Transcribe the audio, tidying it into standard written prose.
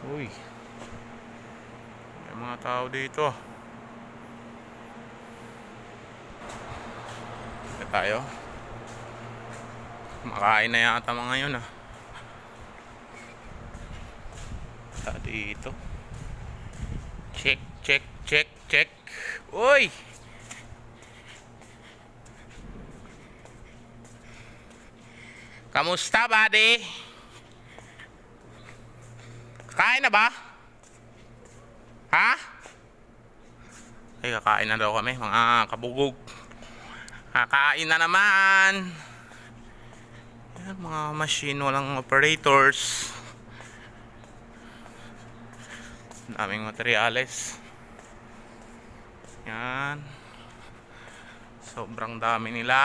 Uy, may mga tao dito. Ito tayo. Makain na yata mga yun Ito dito. Check, check, check, check. Uy! Kamusta, buddy? Kain na ba? Ha? Ay, kakain na daw kami, mga kabugog. Kakain na naman. Yan, mga machine, walang operators. Daming materyales. Yan. Sobrang dami nila.